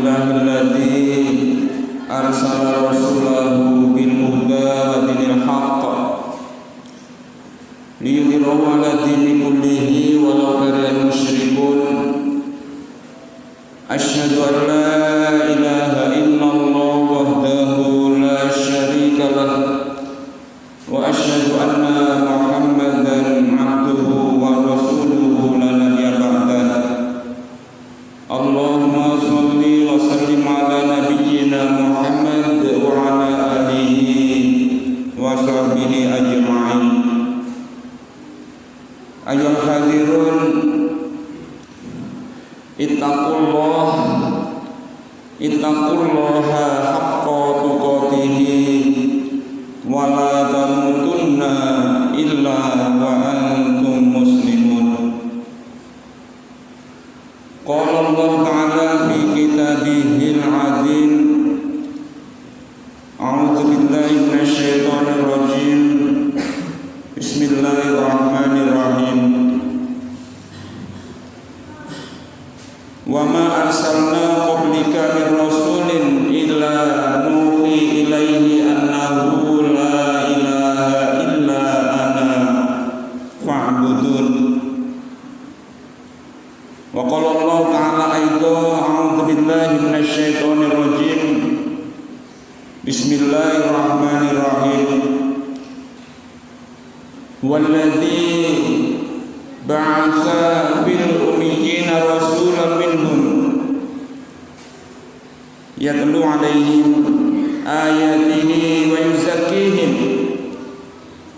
Alhamdulillahilladzi arsala rasulahu bil huda wa dinil haqq liyudhhirahu 'ala dini kullihi walau karihal musyrikun. Asyhadu an la ilaha illallah wahdahu la syarika lah wa asyhadu anna Muhammadan 'abduhu wa rasuluhu la nabiyya ba'dah. Allahumma shalli wa sallim ala nabiyyina Muhammad wa ala alihi wa sahbihi ajma'in. Ayyuhal hadirun, ittaqullaha haqqa tuqatihi wa la tamutunna illa wa antum muslimun. Qala Allah Ta'ala fi kitabihil 'azim. A'udzu billahi minasy syaithanir rajim. Bismillahirrahmanirrahim. Wa ma arsalna qablika min rasulin illa nuhi ilaihi annahu la ilaha illa ana fa'budun. Wa qala Allah Ta'ala aidan, a'udzu billahi minasy syaithanir rajim. Bismillahirrahmanirrahim. Walladzi ba'atsa fil ummiyina rasulan minhum yatlu 'alaihim ayatihi wa yuzakkihim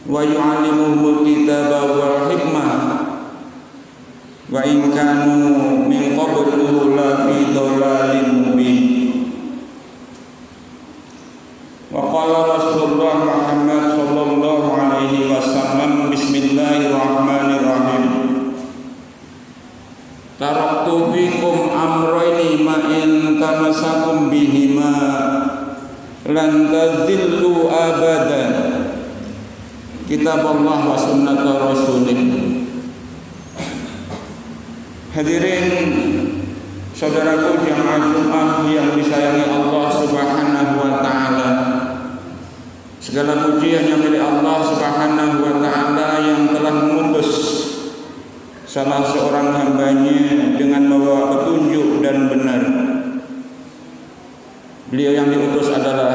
wa yu'allimuhumul kitaba wal hikmah wa in kanu min qablu la fi dhalalin mubin. Wa qala Rasulullah Muhammad sallallahu alaihi wasallam, bismillahirrahmanirrahim. Taraktu fikum amrayni ma in tamasakum bihima lan tadhillu abadan, kitab Allah wa sunnat rasulih. Hadirin saudaraku jamaah Jumat yang disayangi Allah Subhanahu wa taala, segala pujian yang milik Allah Subhanahu wa taala yang telah mengutus salah seorang hambanya dengan membawa petunjuk dan benar. Beliau yang diutus adalah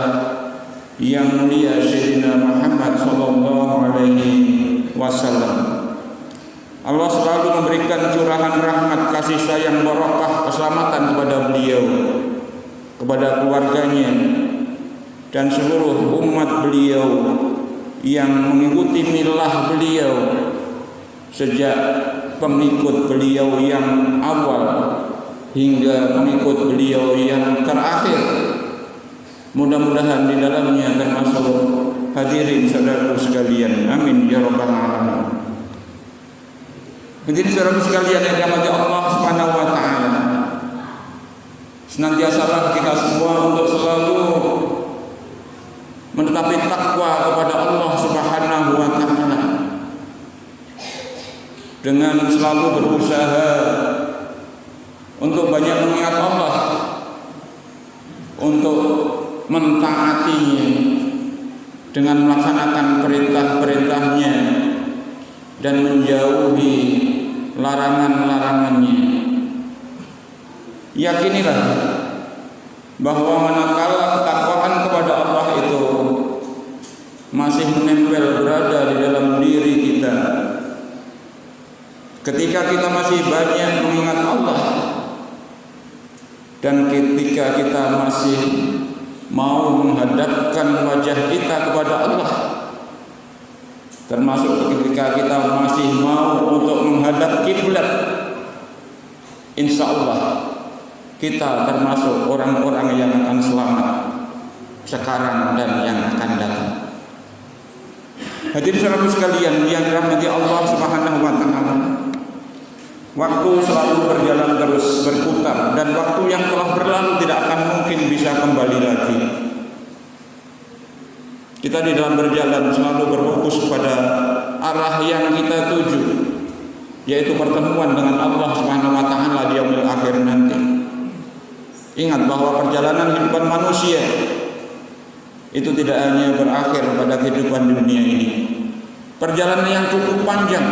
yang mulia Sayyidina Muhammad sallallahu alaihi wasallam. Allah selalu memberikan curahan rahmat, kasih sayang, barokah, keselamatan kepada beliau, kepada keluarganya, dan seluruh umat beliau yang mengikuti milah beliau sejak pengikut beliau yang awal hingga pengikut beliau yang terakhir. Mudah-mudahan di dalamnya termasuk hadirin saudaraku sekalian. Amin ya rabbal alamin. Hadirin saudaraku sekalian yang dirahmati Allah Subhanahu wa taala, senantiasalah kita semua untuk selalu menetapi takwa kepada Allah Subhanahu wa taala dengan selalu berusaha untuk banyak mengingat Allah, untuk mentaatinya dengan melaksanakan perintah-perintahnya dan menjauhi larangan-larangannya. Yakinilah bahwa manakala ketakwaan kepada Allah itu masih menempel berada di dalam diri kita, ketika kita masih banyak mengingat Allah, dan ketika kita masih mau menghadapkan wajah kita kepada Allah, termasuk ketika kita masih mau untuk menghadap kiblat, insya Allah kita termasuk orang-orang yang akan selamat sekarang dan yang akan datang. Hadirin saudara sekalian yang dirahmati Allah Subhanahu wa taala, waktu selalu berjalan terus berputar, dan waktu yang telah berlalu tidak akan mungkin bisa kembali lagi. Kita di dalam berjalan selalu berfokus pada arah yang kita tuju, yaitu pertemuan dengan Allah Subhanahu wa taala di yaumil akhir nanti. Ingat bahwa perjalanan kehidupan manusia itu tidak hanya berakhir pada kehidupan dunia ini. Perjalanan yang cukup panjang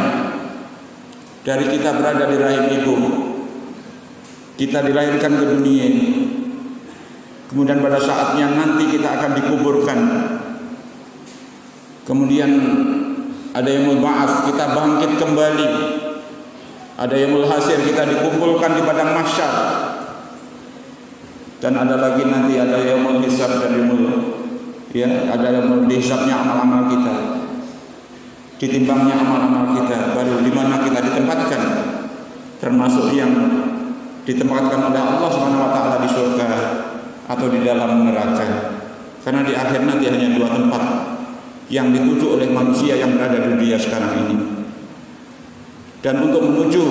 dari kita berada di rahim ibu, kita dilahirkan ke dunia ini. Kemudian pada saatnya nanti kita akan dikuburkan. Kemudian ada yaumul ba'ats, kita bangkit kembali. Ada yaumul hasyr, kita dikumpulkan di padang mahsyar. Dan ada lagi nanti ada yaumul hisab dan yaumul ada yaumul hisabnya amal-amal kita. Ditimbangnya amal-amal kita, baru di mana kita ditempatkan, termasuk yang ditempatkan oleh Allah Subhanahu wa taala di surga atau di dalam neraka. Karena di akhir nanti hanya dua tempat yang dituju oleh manusia yang berada di dunia sekarang ini. Dan untuk menuju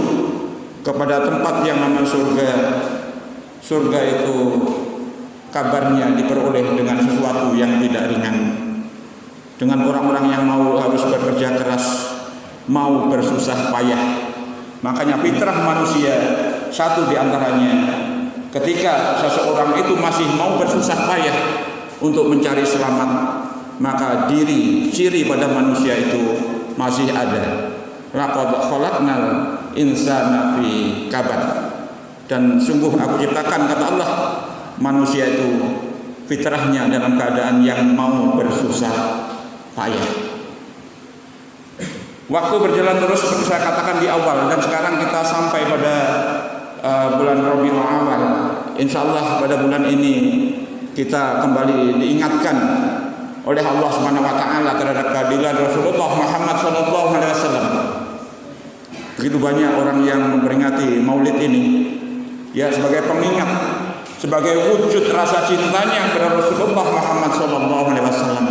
kepada tempat yang namanya surga, surga itu kabarnya diperoleh dengan sesuatu yang tidak ringan, dengan orang-orang yang harus bekerja keras, mau bersusah payah. Makanya fitrah manusia satu diantaranya, ketika seseorang itu masih mau bersusah payah untuk mencari selamat, maka ciri pada manusia itu masih ada. Laqad khalaqnal insana fi kabad. Dan sungguh aku ciptakan, kata Allah, manusia itu fitrahnya dalam keadaan yang mau bersusah payah. Waktu berjalan terus seperti saya katakan di awal, dan sekarang kita sampai pada bulan Rabiul Awal. Insyaallah pada bulan ini kita kembali diingatkan oleh Allah Subhanahu wa taala terhadap keadilan Rasulullah Muhammad sallallahu alaihi wasallam. Begitu banyak orang yang memperingati Maulid ini ya sebagai pengingat, sebagai wujud rasa cintanya kepada Rasulullah Muhammad sallallahu alaihi wasallam.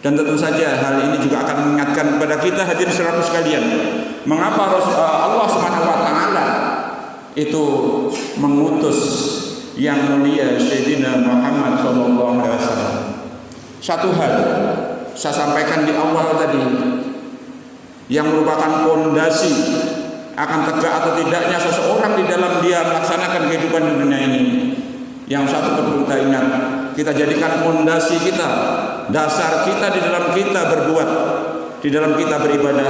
Dan tentu saja hal ini juga akan mengingatkan kepada kita hadirin sekalian, mengapa Allah Subhanahu wa taala itu mengutus yang mulia Sayyidina Muhammad sallallahu alaihi wasallam. Satu hal saya sampaikan di awal tadi, yang merupakan fondasi akan tegak atau tidaknya seseorang di dalam dia melaksanakan kehidupan di dunia ini. Yang satu perlu kita ingat, kita jadikan fondasi kita, dasar kita di dalam kita berbuat, di dalam kita beribadah.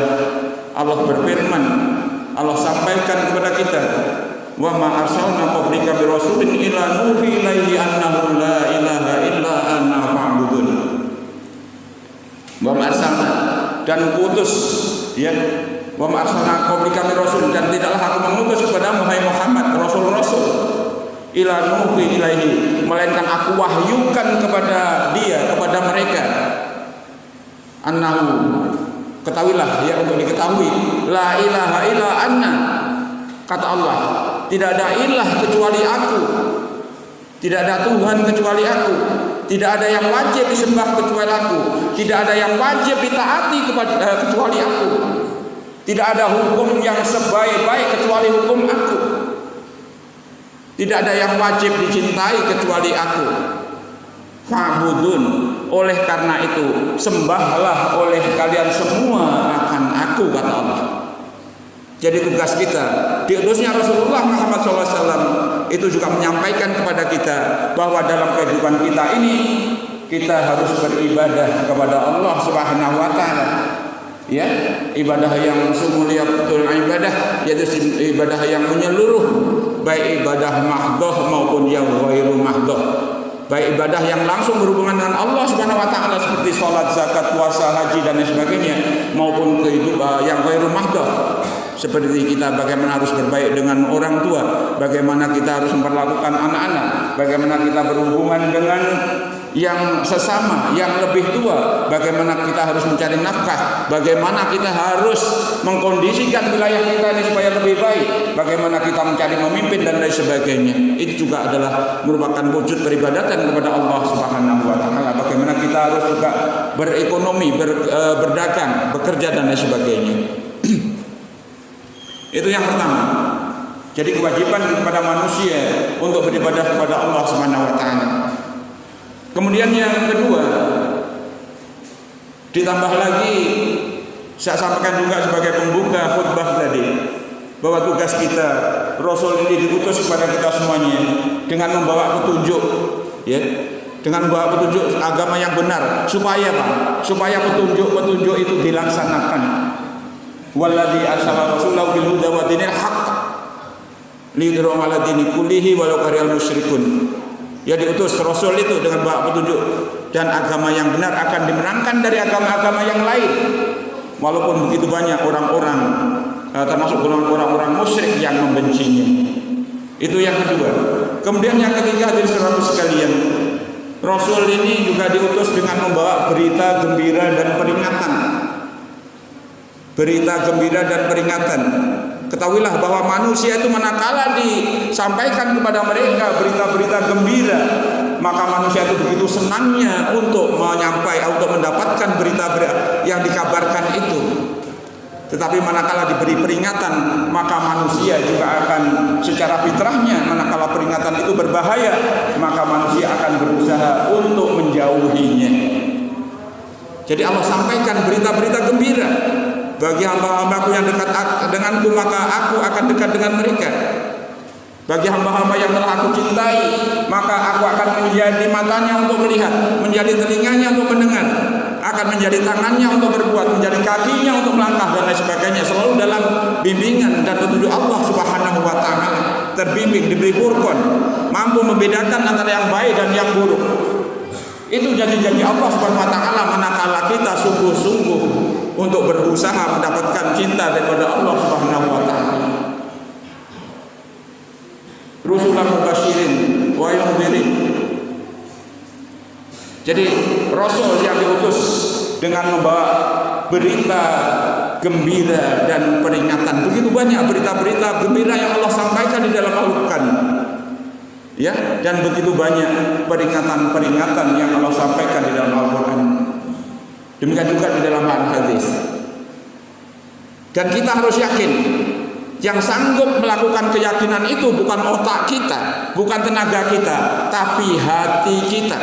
Allah berfirman, Allah sampaikan kepada kita, wa ma arsalna qablika bi rasulin illa nuhi ilaihi annahu la ilaha illa ana fa'budun. Wa ma arsalna, dan kutus ya, wa ma arsalna qablika bi rasul, dan tidaklah aku mengutus kepada Muhammad rasul-rasul ila nuhi ilaihi, melainkan aku wahyukan kepada dia, kepada mereka, annahu, ketahuilah ya, untuk diketahui, la ilaha illa anna, kata Allah, tidak ada ilah kecuali aku, tidak ada Tuhan kecuali aku, tidak ada yang wajib disembah kecuali aku, tidak ada yang wajib ditaati kecuali aku, tidak ada hukum yang sebaik-baik kecuali hukum aku, tidak ada yang wajib dicintai kecuali aku. Fa'budun, oleh karena itu sembahlah oleh kalian semua akan aku, kata Allah. Jadi tugas kita, diutusnya Rasulullah Muhammad SAW itu juga menyampaikan kepada kita bahwa dalam kehidupan kita ini kita harus beribadah kepada Allah Subhanahu wa taala. Ya, ibadah yang mulia betul ibadah, yaitu ibadah yang menyeluruh, baik ibadah mahdoh maupun yang ghairu mahdoh, baik ibadah yang langsung berhubungan dengan Allah Subhanahu wa taala seperti salat, zakat, puasa, haji dan lain sebagainya, maupun kehidupan yang ghairu mahdoh seperti kita bagaimana harus berbaik dengan orang tua, bagaimana kita harus memperlakukan anak-anak, bagaimana kita berhubungan dengan yang sesama, yang lebih tua, bagaimana kita harus mencari nafkah, bagaimana kita harus mengkondisikan wilayah kita ini supaya lebih baik, bagaimana kita mencari memimpin dan lain sebagainya. Itu juga adalah merupakan wujud peribadatan kepada Allah Subhanahu wa taala. Bagaimana kita harus juga berekonomi, berdagang, bekerja dan lain sebagainya. Itu yang pertama. Jadi kewajiban kepada manusia untuk beribadah kepada Allah Subhanahu wa taala. Kemudian yang kedua, ditambah lagi saya sampaikan juga sebagai pembuka khutbah tadi, bahwa tugas kita, Rasul ini diutus kepada kita semuanya dengan membawa petunjuk, ya, dengan membawa petunjuk agama yang benar. Supaya apa? Supaya petunjuk itu dilaksanakan. Walladzi arsala rasulahu bil huda wa dinil haqq liyudhhirahu 'ala dini kullihi walau karihal musyrikun. Ya, diutus Rasul itu dengan bawa petunjuk, dan agama yang benar akan dimenangkan dari agama-agama yang lain, walaupun begitu banyak orang-orang, termasuk golongan orang-orang musyrik yang membencinya. Itu yang kedua. Kemudian yang ketiga, hadirin saudara sekalian, Rasul ini juga diutus dengan membawa berita gembira dan peringatan. Berita gembira dan peringatan. Ketahuilah bahwa manusia itu manakala disampaikan kepada mereka berita-berita gembira, maka manusia itu begitu senangnya untuk untuk mendapatkan berita-berita yang dikabarkan itu. Tetapi manakala diberi peringatan, maka manusia juga akan secara fitrahnya, manakala peringatan itu berbahaya, maka manusia akan berusaha untuk menjauhinya. Jadi Allah sampaikan berita-berita gembira. Bagi hamba-hambaku yang dekat denganku, maka aku akan dekat dengan mereka. Bagi hamba-hamba yang telah aku cintai, maka aku akan menjadi matanya untuk melihat, menjadi telinganya untuk mendengar, akan menjadi tangannya untuk berbuat, menjadi kakinya untuk melangkah, dan lain sebagainya. Selalu dalam bimbingan dan petunjuk Allah Subhanahu wa ta'ala. Terbimbing, diberi furqan, mampu membedakan antara yang baik dan yang buruk. Itu janji-janji Allah Subhanahu wa ta'ala manakala kita sungguh-sungguh untuk berusaha mendapatkan cinta daripada Allah Subhanahu wa ta'ala. Rusulan mubasyirin wa yundhirin. Jadi Rasul yang diutus dengan membawa berita gembira dan peringatan. Begitu banyak berita-berita gembira yang Allah sampaikan di dalam Al-Quran, ya, dan begitu banyak peringatan-peringatan yang Allah sampaikan di dalam Al-Quran. Demikian juga di dalam hadis. Dan kita harus yakin, yang sanggup melakukan keyakinan itu bukan otak kita, bukan tenaga kita, tapi hati kita.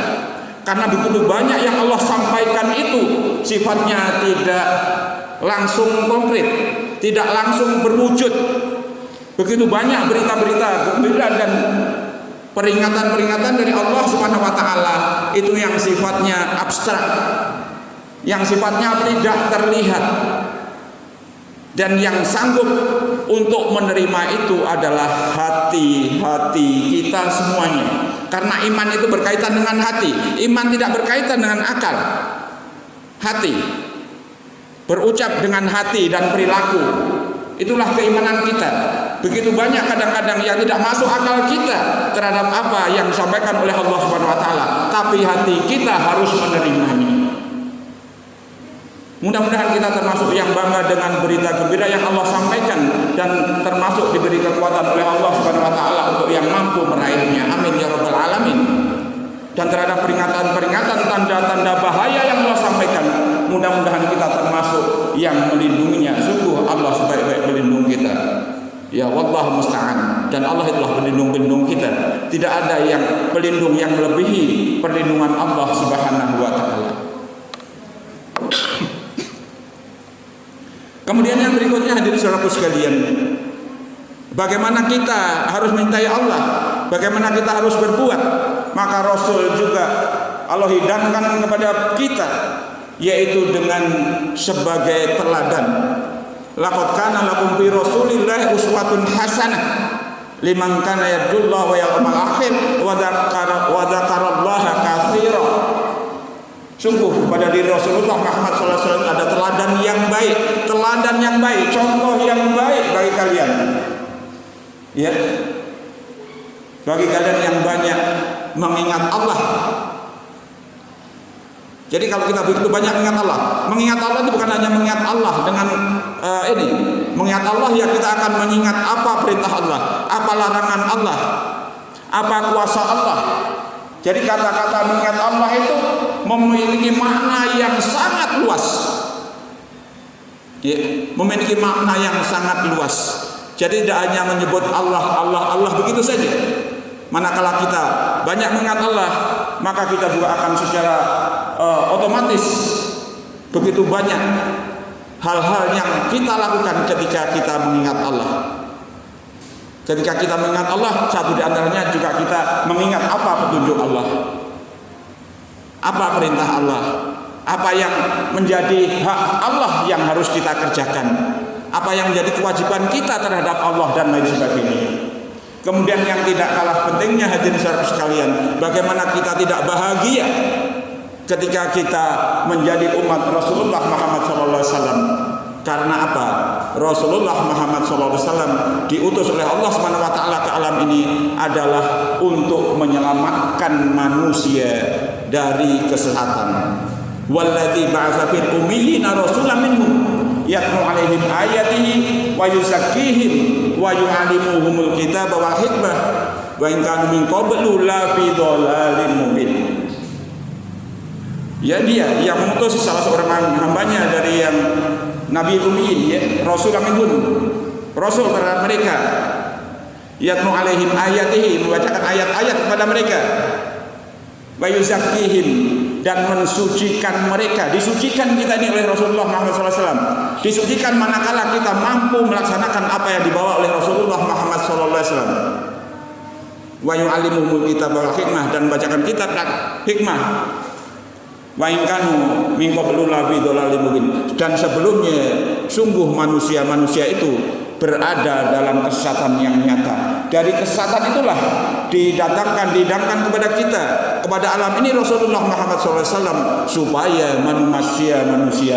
Karena begitu banyak yang Allah sampaikan itu sifatnya tidak langsung konkret, tidak langsung berwujud. Begitu banyak berita-berita gembira dan peringatan-peringatan dari Allah Subhanahu wa ta'ala itu yang sifatnya abstrak, yang sifatnya tidak terlihat, dan yang sanggup untuk menerima itu adalah hati-hati kita semuanya. Karena iman itu berkaitan dengan hati, iman tidak berkaitan dengan akal. Hati, berucap dengan hati dan perilaku, itulah keimanan kita. Begitu banyak kadang-kadang yang tidak masuk akal kita terhadap apa yang disampaikan oleh Allah Subhanahu wa ta'ala, tapi hati kita harus menerimanya. Mudah-mudahan kita termasuk yang bangga dengan berita gembira yang Allah sampaikan, dan termasuk diberi kekuatan oleh Allah Subhanahu wa ta'ala untuk yang mampu meraihnya. Amin ya rabbal alamin. Dan terhadap peringatan-peringatan, tanda-tanda bahaya yang Allah sampaikan, mudah-mudahan kita termasuk yang melindunginya. Sungguh Allah sebaik-baik pelindung kita. Ya wallahu musta'an. Dan Allah itulah pelindung-pelindung kita. Tidak ada yang pelindung yang melebihi perlindungan Allah Subhanahu wa ta'ala. Kemudian yang berikutnya, hadirin saudaraku sekalian, bagaimana kita harus mencintai Allah, bagaimana kita harus berbuat. Maka Rasul juga Allah hidangkan kepada kita, yaitu dengan sebagai teladan. Laqad kana lakum fi Rasulillahi uswatun hasanah liman kana yarjullaha wa yawmal akhir wa dzakarallaha katsiran. Sungguh pada diri Rasulullah Muhammad SAW ada teladan yang baik, contoh yang baik bagi kalian, ya, bagi kalian yang banyak mengingat Allah. Jadi kalau kita begitu banyak mengingat Allah itu bukan hanya mengingat Allah dengan mengingat Allah, ya kita akan mengingat apa perintah Allah, apa larangan Allah, apa kuasa Allah. Jadi kata-kata mengingat Allah itu memiliki makna yang sangat luas, ya, memiliki makna yang sangat luas. Jadi tidak hanya menyebut Allah begitu saja. Manakala kita banyak mengingat Allah, maka kita juga akan secara otomatis begitu banyak hal-hal yang kita lakukan ketika kita mengingat Allah. Ketika kita mengingat Allah, satu di antaranya juga kita mengingat apa petunjuk Allah, apa perintah Allah, apa yang menjadi hak Allah yang harus kita kerjakan, apa yang menjadi kewajiban kita terhadap Allah dan lain sebagainya. Kemudian yang tidak kalah pentingnya hadirin sekalian, bagaimana kita tidak bahagia ketika kita menjadi umat Rasulullah Muhammad SAW. Karena apa? Rasulullah Muhammad SAW diutus oleh Allah Subhanahu wa taala ke alam ini adalah untuk menyelamatkan manusia dari kesesatan. Walladzi ba'atsa fil ummiyina rasulan minhum yatlu 'alaihim ayatihi wa yuzakkihim wa yu'allimuhumul kitaba wal hikmah wa in kanu min qablu la fi dhalalin mubin. Ya, dia yang mengutus salah seorang hambanya dari yang Nabi Ummiyin, ya, Rasul minhum, Rasul terhadap mereka, yatlu 'alaihim ayatihi, membacakan ayat-ayat kepada mereka, wa yuzakkihim, dan mensucikan mereka. Disucikan kita ini oleh Rasulullah Muhammad SAW. Disucikan manakala kita mampu melaksanakan apa yang dibawa oleh Rasulullah Muhammad SAW. Wa yu'allimuhumul kitaba wal hikmah, dan membacakan kitab dan hikmah. Wa in kanu min qablu la fi dhalalin mubin, dan sebelumnya sungguh manusia-manusia itu berada dalam kesesatan yang nyata. Dari kesesatan itulah didamkan kepada kita, kepada alam ini Rasulullah Muhammad SAW, supaya manusia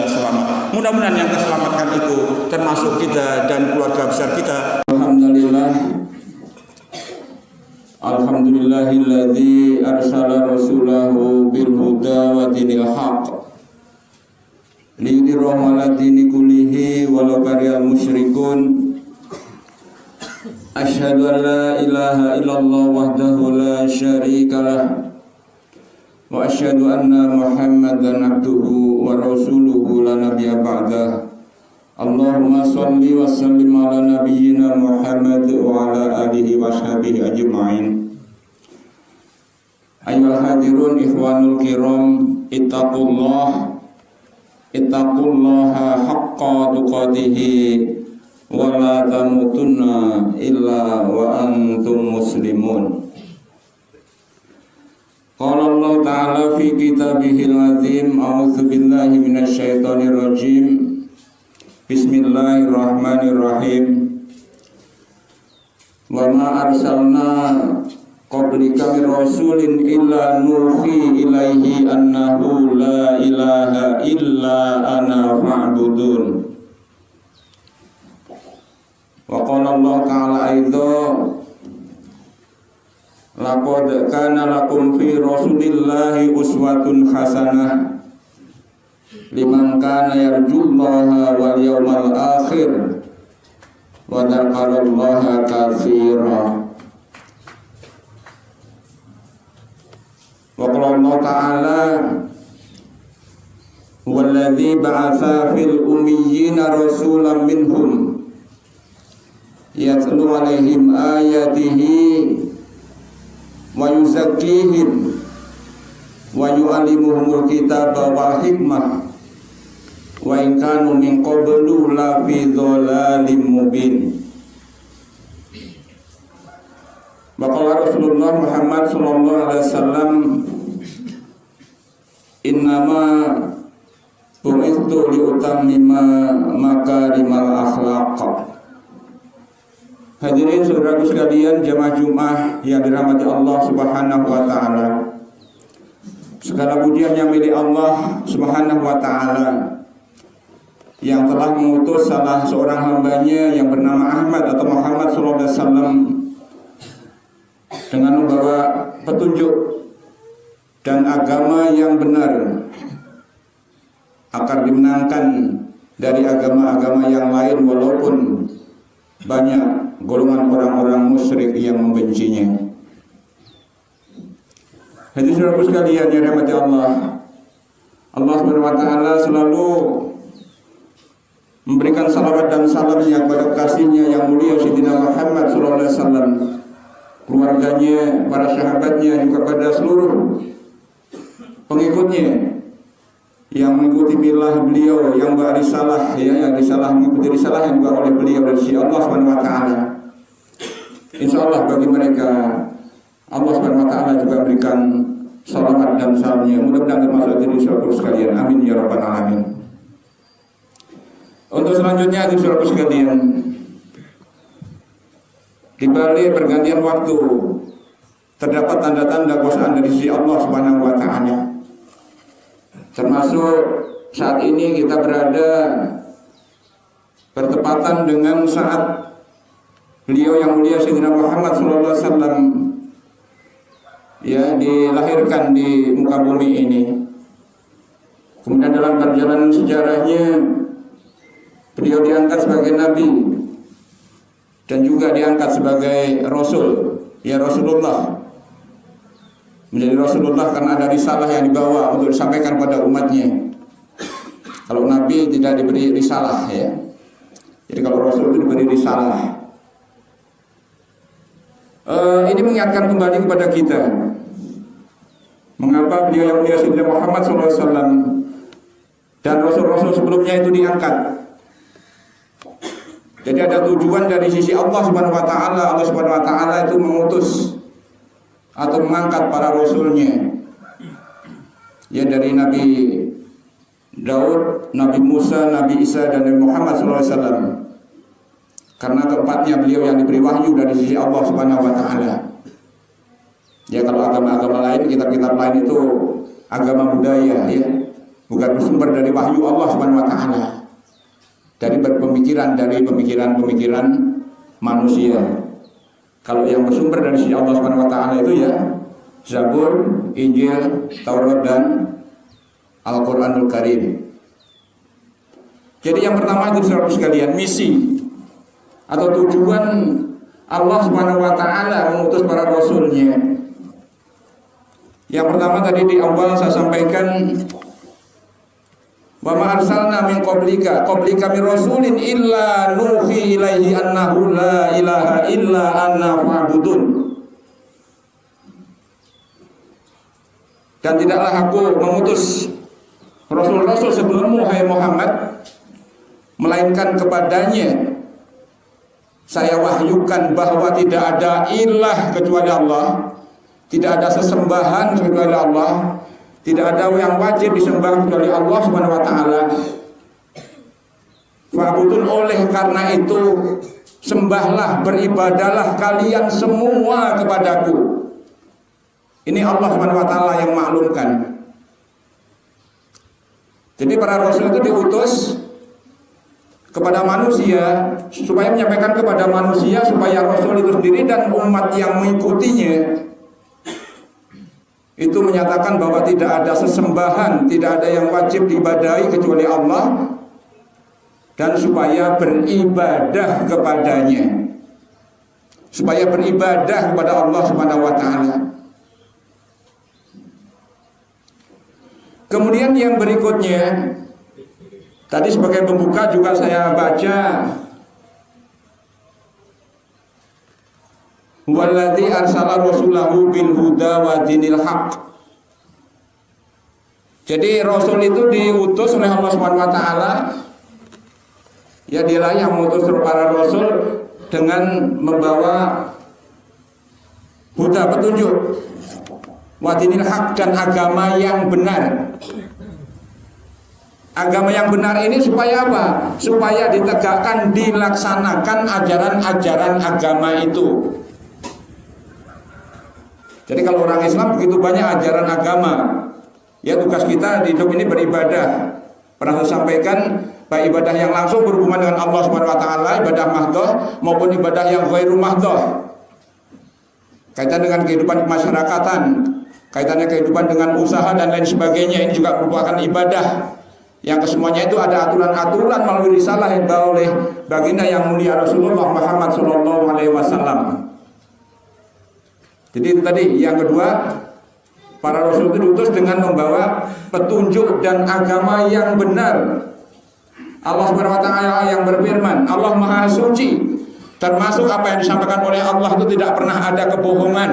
selamat. Mudah-mudahan yang terselamatkan itu termasuk kita dan keluarga besar kita. Alhamdulillahilladzi arsala rasulahu bil huda wa dinil haqq liyudhhirahu 'ala dini kullihi walau karihal musyrikun. Asyhadu an la ilaha illallah wahdahu la syarikalah wa asyhadu anna Muhammadan abduhu wa rasuluhu la nabiyya ba'dah. Allahumma shalli wa sallim ala nabiyyina Muhammad wa ala alihi wa sahbihi ajma'in. Ayyuhal hadirun ikhwanul kiram, ittaqullaha haqqa tuqatihi wa la tamutunna illa wa antum muslimun. Qala Allah ta'ala fi kitabihil azim, a'udzu billahi minasy syaithanir rajim. Bismillahirrahmanirrahim. Wa ma arsalna qablika min rasulin illa nuhi ilaihi annahu la ilaha illa ana fa'budun. Wa qala Allah ta'ala aidha, laqad kana lakum fi rasulillahi uswatun hasanah liman kana yarjullaha wal yawmal akhir wa dzakarallaha katsira. Wa qala Allah ta'ala huwallazi ba'atsa fil ummiyina rasulan minhum yatlu 'alaihim ayatihi wa yuzakkihim wa yu'allimuhumul kitaba wal hikmah wa in kanu min qablu la fi dhalalin mubin. Maka Rasulullah Muhammad sallallahu alaihi wasallam, innama bu'ithu li utammima makarimal akhlaq. Hadirin saudaraku sekalian, jamaah Jumat yang dirahmati Allah Subhanahu wa taala. Segala pujian yang milik Allah Subhanahu wa taala yang telah mengutus salah seorang hambanya yang bernama Ahmad atau Muhammad sallallahu alaihi wasallam dengan membawa petunjuk dan agama yang benar, agar dimenangkan dari agama-agama yang lain walaupun banyak golongan orang-orang musyrik yang membencinya. Hadirin saudaraku sekalian yang dirahmati Allah, Allah Subhanahu wa taala selalu memberikan salawat dan salamnya kepada kasihnya yang mulia Sayyidina Muhammad sallallahu alaihi wasallam, keluarganya, para sahabatnya, juga pada seluruh pengikutnya yang mengikuti milah beliau, yang berisalah, ya, yang risalah mengikuti risalah yang dibawa oleh beliau dari sisi Allah Subhanahu wa taala. Insya Allah bagi mereka Allah Subhanahu wa Ta'ala juga berikan salawat dan salamnya. Mudah-mudahan termasuk di surga sekalian. Amin ya rabbal alamin. Untuk selanjutnya di surga sekalian, di balik pergantian waktu terdapat tanda-tanda kuasaan dari sisi Allah Subhanahu wa Ta'ala. Termasuk saat ini kita berada bertepatan dengan saat beliau yang mulia Sayyidina Muhammad sallallahu alaihi wasallam ya dilahirkan di muka bumi ini. Kemudian dalam perjalanan sejarahnya beliau diangkat sebagai nabi dan juga diangkat sebagai rasul, ya Rasulullah. Menjadi Rasulullah karena ada risalah yang dibawa untuk disampaikan pada umatnya. Kalau nabi tidak diberi risalah ya. Jadi kalau rasul itu diberi risalah. Ini mengingatkan kembali kepada kita mengapa beliau yang mulia Sayyidina Muhammad SAW dan rasul-rasul sebelumnya itu diangkat. Jadi ada tujuan dari sisi Allah Subhanahu wa Ta'ala. Allah Subhanahu wa Ta'ala itu mengutus atau mengangkat para rasulnya, ya, dari Nabi Daud, Nabi Musa, Nabi Isa, dan Nabi Muhammad SAW. Karena keempatnya beliau yang diberi wahyu dari sisi Allah Subhanahu wa Ta'ala. Ya, kalau agama-agama lain, kitab-kitab lain itu agama budaya, ya, bukan bersumber dari wahyu Allah Subhanahu wa Ta'ala, dari pemikiran manusia. Kalau yang bersumber dari sisi Allah Subhanahu wa Ta'ala itu ya Zabur, Injil, Taurat, dan Al-Quranul Karim. Jadi yang pertama itu saudara sekalian, misi atau tujuan Allah Subhanahu wa Ta'ala mengutus para rasulnya. Yang pertama tadi di awal saya sampaikan, wa ma arsalna min qablika min rasulin illa nuhi ilaihi annahu la ilaha illa anna fa'budun. Dan tidaklah aku mengutus rasul-rasul sebelummu hai Muhammad, melainkan kepadanya saya wahyukan bahwa tidak ada ilah kecuali Allah, tidak ada sesembahan kecuali Allah, tidak ada yang wajib disembah kecuali Allah Subhanahu wa Ta'ala. Fa'budun, oleh karena itu sembahlah, beribadahlah kalian semua kepadaku. Ini Allah Subhanahu wa Ta'ala yang maklumkan. Jadi para rasul itu diutus kepada manusia supaya menyampaikan kepada manusia, supaya rasul itu sendiri dan umat yang mengikutinya itu menyatakan bahwa tidak ada sesembahan, tidak ada yang wajib diibadahi kecuali Allah, dan supaya beribadah kepadanya, supaya beribadah kepada Allah Subhanahu wa Ta'ala. Kemudian yang berikutnya, tadi sebagai pembuka juga saya baca, walladzi arsala rasulahu bil huda wa dinil haq. Jadi rasul itu diutus oleh Allah Subhanahu wa Ta'ala. Ya, dialah yang mengutus para rasul dengan membawa huda, petunjuk, wa dinil haq, dan agama yang benar. Agama yang benar ini supaya apa? Supaya ditegakkan, dilaksanakan ajaran-ajaran agama itu. Jadi kalau orang Islam begitu banyak ajaran agama, ya tugas kita di hidup ini beribadah. Pernah saya sampaikan, baik ibadah yang langsung berhubungan dengan Allah Subhanahu wa Ta'ala, ibadah mahdhah, maupun ibadah yang ghairu mahdhah, kaitan dengan kehidupan kemasyarakatan, kaitannya kehidupan dengan usaha dan lain sebagainya. Ini juga merupakan ibadah yang kesemuanya itu ada aturan-aturan melalui risalah yang dibawa oleh baginda yang mulia Rasulullah Muhammad SAW. Jadi itu tadi yang kedua, para rasul itu diutus dengan membawa petunjuk dan agama yang benar. Allah Subhanahu wa Ta'ala yang berfirman, Allah Maha Suci, termasuk apa yang disampaikan oleh Allah itu tidak pernah ada kebohongan,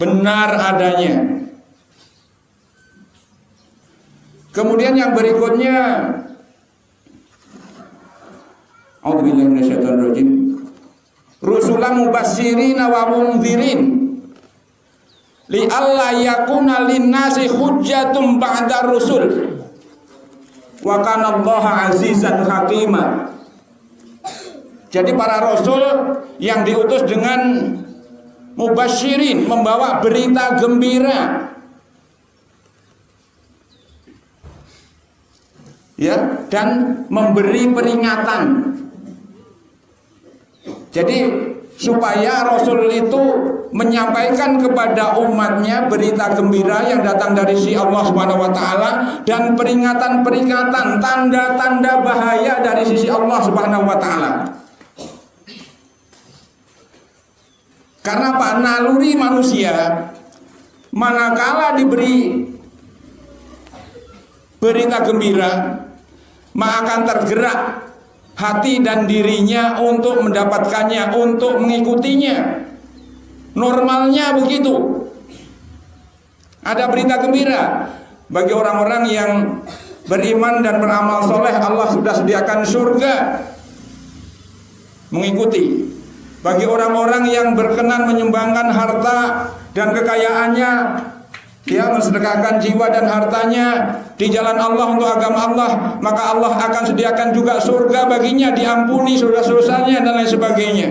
benar adanya. Kemudian yang berikutnya, a'udzubillahi minasyaitonirrajim, rusulan mubasyirina wa mundzirin li alla yakuna linnasi hujjatum ba'da rusul wa kana Allaha azizan hakima. Jadi para rasul yang diutus dengan mubasyirin, membawa berita gembira, ya, dan memberi peringatan. Jadi supaya Rasul itu menyampaikan kepada umatnya berita gembira yang datang dari si Allah Subhanahu wa taala dan peringatan-peringatan, tanda-tanda bahaya dari sisi Allah Subhanahu wa taala. Karena apa? Naluri manusia manakala diberi berita gembira, maka akan tergerak hati dan dirinya untuk mendapatkannya, untuk mengikutinya. Normalnya begitu. Ada berita gembira bagi orang-orang yang beriman dan beramal soleh, Allah sudah sediakan surga, mengikuti. Bagi orang-orang yang berkenan menyumbangkan harta dan kekayaannya, dia mensedekahkan jiwa dan hartanya di jalan Allah untuk agama Allah, maka Allah akan sediakan juga surga baginya, diampuni dosa-dosanya dan lain sebagainya.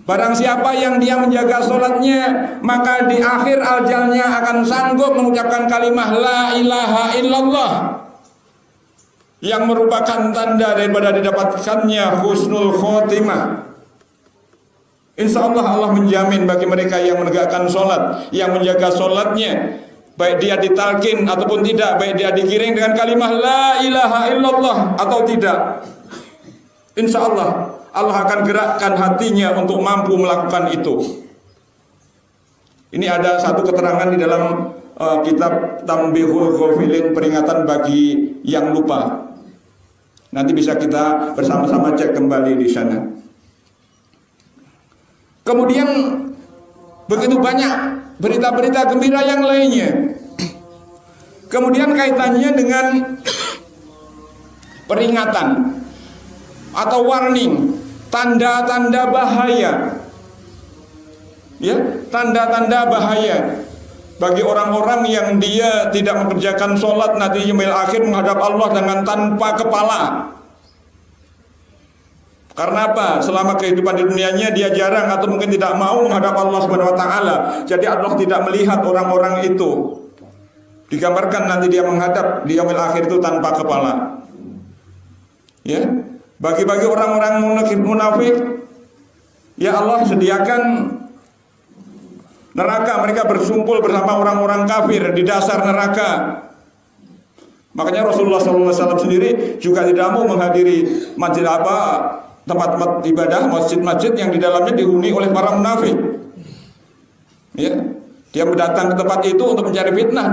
Barang siapa yang dia menjaga sholatnya, maka di akhir ajalnya akan sanggup mengucapkan kalimah la ilaha illallah, yang merupakan tanda daripada didapatkannya husnul khotimah. Insya Allah, Allah menjamin bagi mereka yang menegakkan sholat, yang menjaga sholatnya, baik dia ditalkin ataupun tidak, baik dia digiring dengan kalimah la ilaha illallah atau tidak, insya Allah, Allah akan gerakkan hatinya untuk mampu melakukan itu. Ini ada satu keterangan di dalam kitab Tanbihul Ghafilin, peringatan bagi yang lupa. Nanti bisa kita bersama-sama cek kembali di sana. Kemudian begitu banyak berita-berita gembira yang lainnya. Kemudian kaitannya dengan peringatan atau warning, tanda-tanda bahaya. Ya, tanda-tanda bahaya bagi orang-orang yang dia tidak mengerjakan sholat nanti yaumil akhir menghadap Allah dengan tanpa kepala. Karena apa? Selama kehidupan di dunianya dia jarang atau mungkin tidak mau menghadap Allah Subhanahu wa taala. Jadi Allah tidak melihat orang-orang itu. Digambarkan nanti dia menghadap di yaumil akhir itu tanpa kepala. Ya. Bagi-bagi orang-orang munafik, ya Allah sediakan neraka, mereka bersumpul bersama orang-orang kafir di dasar neraka. Makanya Rasulullah SAW sendiri juga tidak mau menghadiri masjid tempat-tempat ibadah, masjid-masjid yang di dalamnya dihuni oleh para munafik. Ya, dia mendatang ke tempat itu untuk mencari fitnah.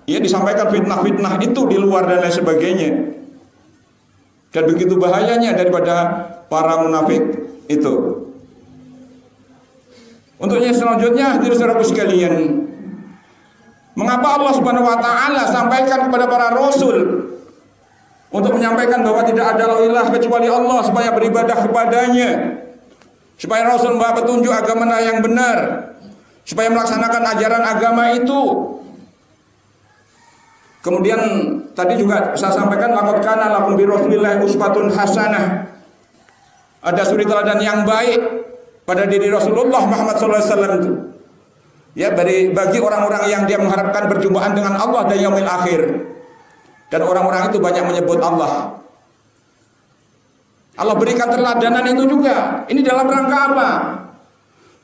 Ya, disampaikan fitnah-fitnah itu di luar dan lain sebagainya. Dan begitu bahayanya daripada para munafik itu. Untuknya selanjutnya, hadirin saudaraku sekalian, mengapa Allah Subhanahu wa taala sampaikan kepada para rasul untuk menyampaikan bahwa tidak ada ilah kecuali Allah, supaya beribadah kepadanya, supaya rasul membawa petunjuk agama yang benar, supaya melaksanakan ajaran agama itu. Kemudian tadi juga saya sampaikan, laqad kana lakum bi rasulillahi uswatun hasanah. Ada suri teladan yang baik pada diri Rasulullah Muhammad SAW itu. Ya, bagi orang-orang yang dia mengharapkan perjumpaan dengan Allah dan yaumil akhir. Dan orang-orang itu banyak menyebut Allah. Allah berikan teladanan itu juga. Ini dalam rangka apa?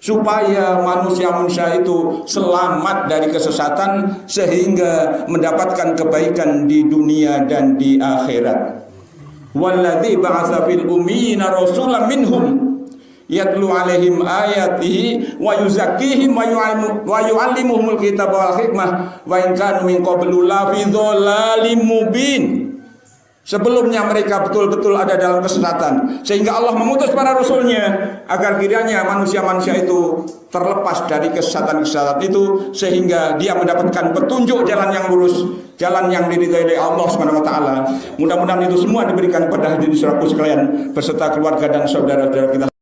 Supaya manusia-manusia itu selamat dari kesesatan, sehingga mendapatkan kebaikan di dunia dan di akhirat. Walladzi ba'atsa fil ummiyina rasulan minhum yatlu alaihim ayatihi wa yuzakkihim wa yu'allimuhumul kitaba wal hikmah wa in kanu min qablu la fi dhalalin mubin. Sebelumnya mereka betul-betul ada dalam kesesatan, sehingga Allah mengutus para rasulnya agar kiranya manusia-manusia itu terlepas dari kesesatan-kesesatan itu, sehingga dia mendapatkan petunjuk jalan yang lurus, jalan yang diridhai oleh Allah Subhanahu wa taala. Mudah-mudahan itu semua diberikan kepada hadirin sekalian beserta keluarga dan saudara-saudara kita.